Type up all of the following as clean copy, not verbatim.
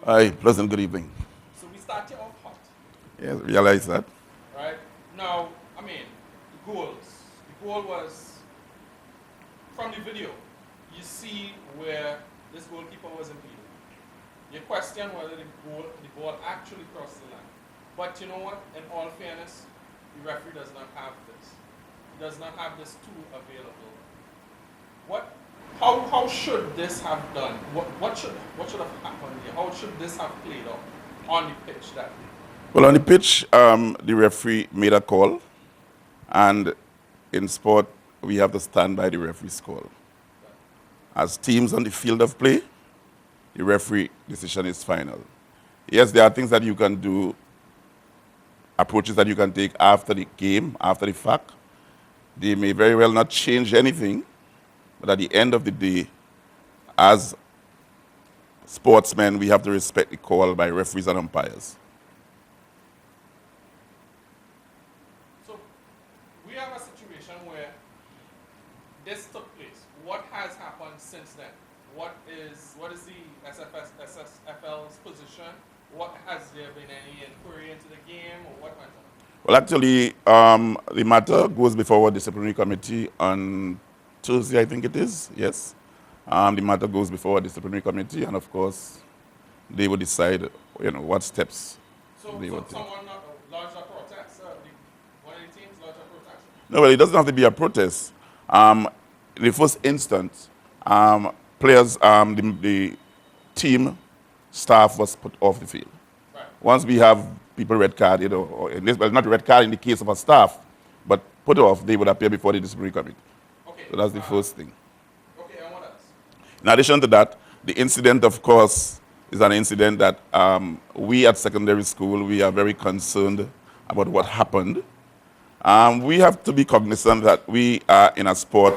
Hi, pleasant good evening. So we start you off hot. Yes, realize that. Right? Now, I mean, the goals. The goal was, from the video, you see where this goalkeeper was impeded. You question whether the ball actually crossed the line. But you know what? In all fairness, the referee does not have this. He does not have this tool available. How should this have done? What should have happened here? How should this have played out on the pitch that day? Well, on the pitch, the referee made a call, and in sport, we have to stand by the referee's call. As teams on the field of play, the referee decision is final. Yes, there are things that you can do, approaches that you can take after the game, after the fact. They may very well not change anything, but at the end of the day, as sportsmen, we have to respect the call by referees and umpires. So we have a situation where this took place. What has happened since then? What is the SSFL's position? Has there been any inquiry into the game, or what went on? Well, actually, the matter goes before our disciplinary committee on Tuesday, I think it is, yes. The matter goes before a disciplinary committee, and of course, they will decide, what steps they will take. Someone lodged a protest? One of the teams lodged a protest? No, well, it doesn't have to be a protest. In the first instance, players, the team staff was put off the field. Right. Once we have people red carded, or not red card in the case of a staff, but put off, they would appear before the disciplinary committee. Okay. So that's the first thing. Okay, and what else? In addition to that, the incident, of course, is an incident that we at secondary school, we are very concerned about what happened. We have to be cognizant that we are in a sport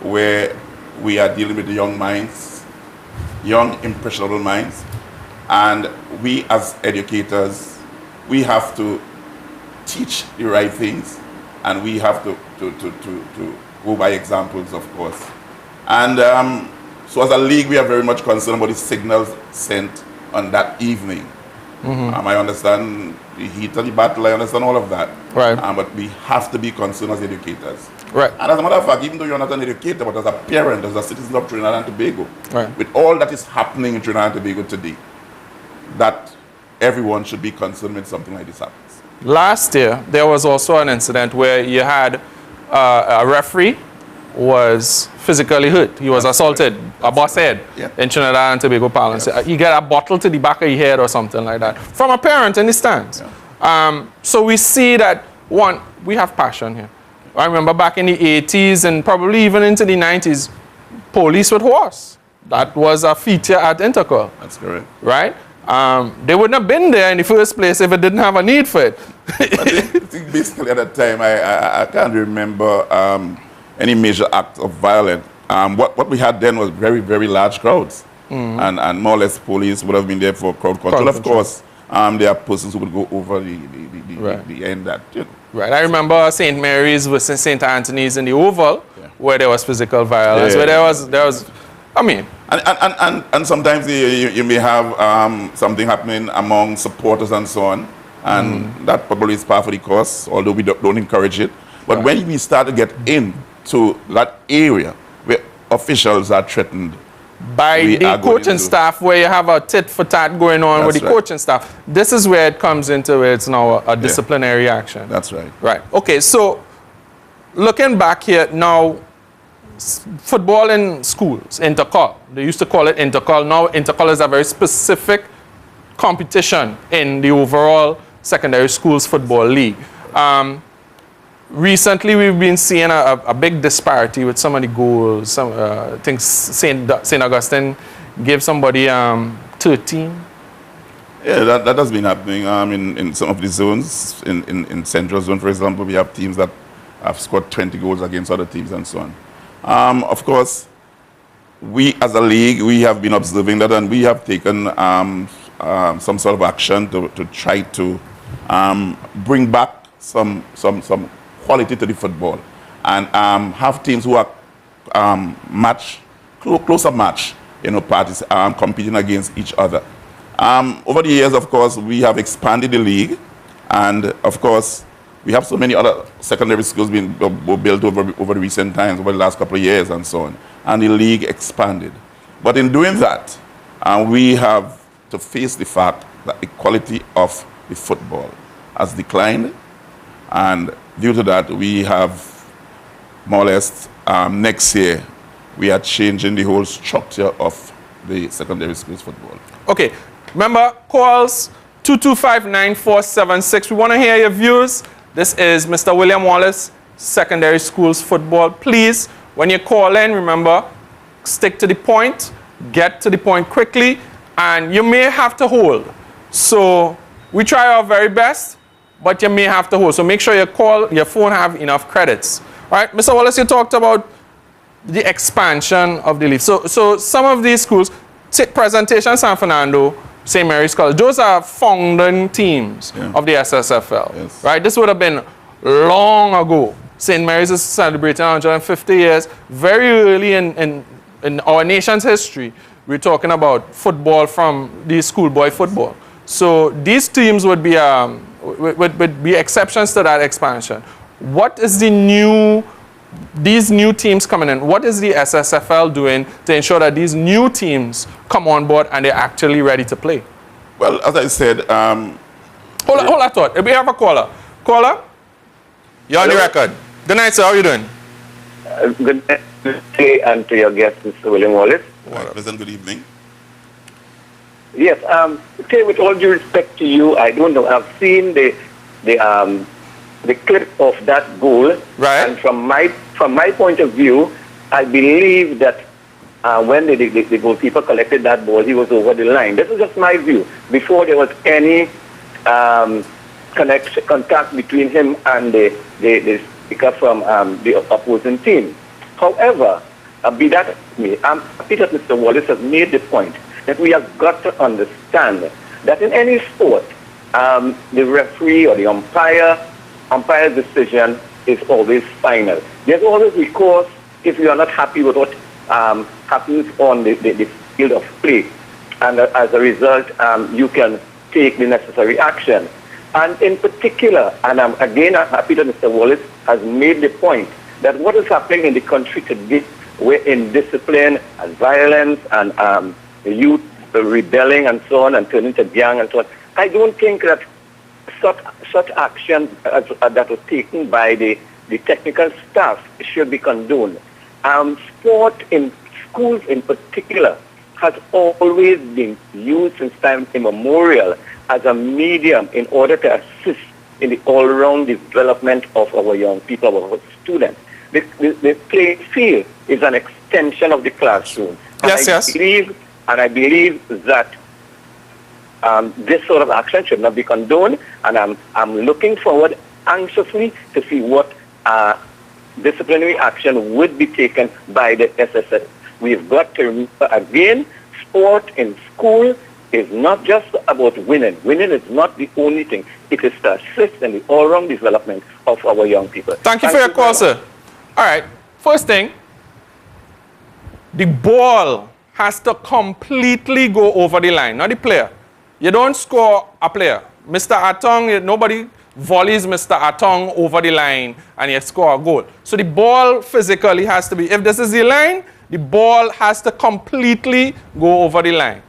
where we are dealing with young minds, young, impressionable minds, and we as educators, we have to teach the right things, and we have to go by examples, of course. And so as a league, we are very much concerned about the signals sent on that evening. Mm-hmm. I understand the heat of the battle, I understand all of that. Right. But we have to be concerned as educators. Right. And as a matter of fact, even though you're not an educator, but as a parent, as a citizen of Trinidad and Tobago, right, with all that is happening in Trinidad and Tobago today, that everyone should be concerned when something like this happens. Last year, there was also an incident where you had a referee was physically hurt. He was assaulted, a boss head, in Trinidad and Tobago parlance. Yes. He got a bottle to the back of his head or something like that from a parent in the stands. Yeah. So we see that, one, we have passion here. I remember back in the 80s and probably even into the 90s, police with horse. That was a feature at Intercol. That's correct. Right? They wouldn't have been there in the first place if it didn't have a need for it. I think basically at that time, I can't remember any major act of violence. What we had then was very, very large crowds. Mm-hmm. And more or less police would have been there for crowd control. Of course, there are persons who would go over the end that, Right. I remember St. Mary's versus St. Anthony's in the Oval, where there was physical violence, where there was, I mean. And sometimes you may have something happening among supporters and so on, and that probably is part of the course, although we don't encourage it. But when we start to get into that area where officials are threatened by the coaching staff, where you have a tit for tat going on with the coaching staff, this is where it comes into where it's now a disciplinary action. That's right. Right. Okay, so looking back here now, football in schools, Intercol. They used to call it Intercol. Now Intercol is a very specific competition in the overall secondary schools football league. Recently, we've been seeing a big disparity with some of the goals. I think St. Augustine gave somebody 13. Yeah, that has been happening in some of the zones. In Central Zone, for example, we have teams that have scored 20 goals against other teams and so on. Of course, we as a league, we have been observing that, and we have taken some sort of action to try to bring back some quality to the football, and have teams who are close-up match, parties competing against each other. Over the years, of course, we have expanded the league, and of course, we have so many other secondary schools being built over the recent times, over the last couple of years and so on, and the league expanded. But in doing that, we have to face the fact that the quality of the football has declined, and due to that, we have more or less next year, we are changing the whole structure of the secondary schools football. Okay, remember, calls 225-9476. We want to hear your views. This is Mr. William Wallace, secondary schools football. Please, when you call in, remember, stick to the point, get to the point quickly, and you may have to hold. So we try our very best, but you may have to hold. So make sure your phone have enough credits. All right, Mr. Wallace, you talked about the expansion of the league. So some of these schools, Presentation San Fernando, St. Mary's College, those are founding teams of the SSFL. Yes. Right? This would have been long ago. St. Mary's is celebrating 150 years. Very early in our nation's history, we're talking about football from the schoolboy football. So these teams would be exceptions to that expansion. What is these new teams coming in? What is the SSFL doing to ensure that these new teams come on board and they're actually ready to play? Well, as I said... Hold on, thought. We have a caller. Caller? You're on the record. Good night, sir. How are you doing? Good day, and to your guest, Mr. William Wallace. Pleasant good evening. Yes, say with all due respect to you, I don't know. I've seen the clip of that goal, right? And from my point of view, I believe that when the goalkeeper collected that ball, he was over the line. This is just my view. Before there was any contact between him and the speaker from the opposing team. However, be that me, I'm happy that Mr. Wallace has made the point that we have got to understand that in any sport, the referee or the umpire's decision is always final. There's always recourse if you are not happy with what happens on the field of play. And as a result, you can take the necessary action. And in particular, and I'm happy that Mr. Wallace has made the point that what is happening in the country today, where indiscipline and violence and the youth rebelling and so on and turning to gang and so on, I don't think that such actions that was taken by the technical staff should be condoned. Sport in schools in particular has always been used since time immemorial as a medium in order to assist in the all-round development of our young people, our students. The playing field is an extension of the classroom. And I believe that this sort of action should not be condoned, and I'm looking forward anxiously to see what disciplinary action would be taken by the SSF. We've got to remember again, sport in school is not just about winning. Winning is not the only thing. It is to assist in the all-round development of our young people. Thank you for your call, sir. All right. First thing, the ball has to completely go over the line, not the player. You don't score a player. Mr. Atong, nobody volleys Mr. Atong over the line and you score a goal. So the ball physically has to be, if this is the line, the ball has to completely go over the line,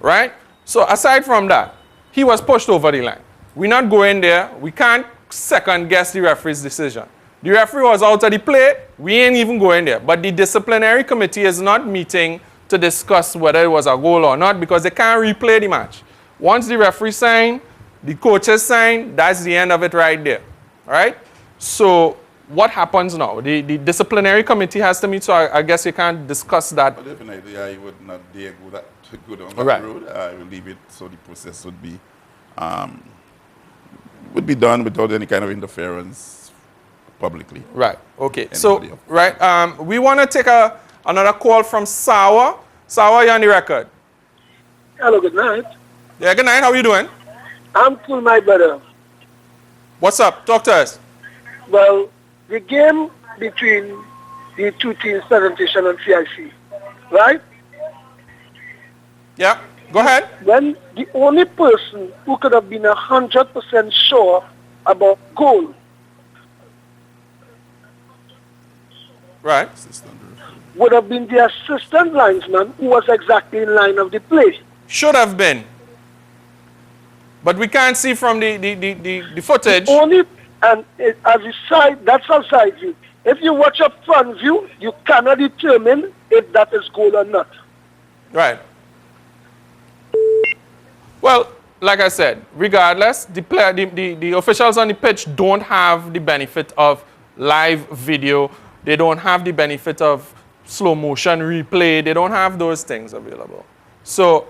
right? So aside from that, he was pushed over the line. We're not going there. We can't second guess the referee's decision. The referee was out of the play. We ain't even going there. But the disciplinary committee is not meeting to discuss whether it was a goal or not because they can't replay the match. Once the referee sign, the coaches sign, that's the end of it right there. All right? So what happens now? The disciplinary committee has to meet, so I guess you can't discuss that. Well, definitely, I would not dare go down that road. I will leave it so the process would be done without any kind of interference publicly. Right. Okay. So, right, we want to take another call from Sawa. Sawa, you're on the record. Hello, good night. Yeah, good night. How are you doing? I'm cool, my brother. What's up? Talk to us. Well, the game between the two teams, Presentation and CIC, right? Yeah. Go ahead. When the only person who could have been 100% sure about goal Right. would have been the assistant linesman who was exactly in line of the play. Should have been. But we can't see from the footage. Only, and as a side, that's a side view. If you watch a front view, you cannot determine if that is goal or not. Right. Well, like I said, regardless, the officials on the pitch don't have the benefit of live video. They don't have the benefit of slow motion replay. They don't have those things available. So,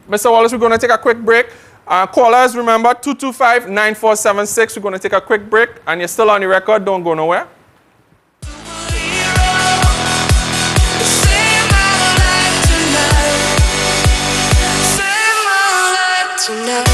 Mr. Wallace, we're going to take a quick break. Callers, remember, 225-9476. We're going to take a quick break. And you're still on the record. Don't go nowhere. Tonight.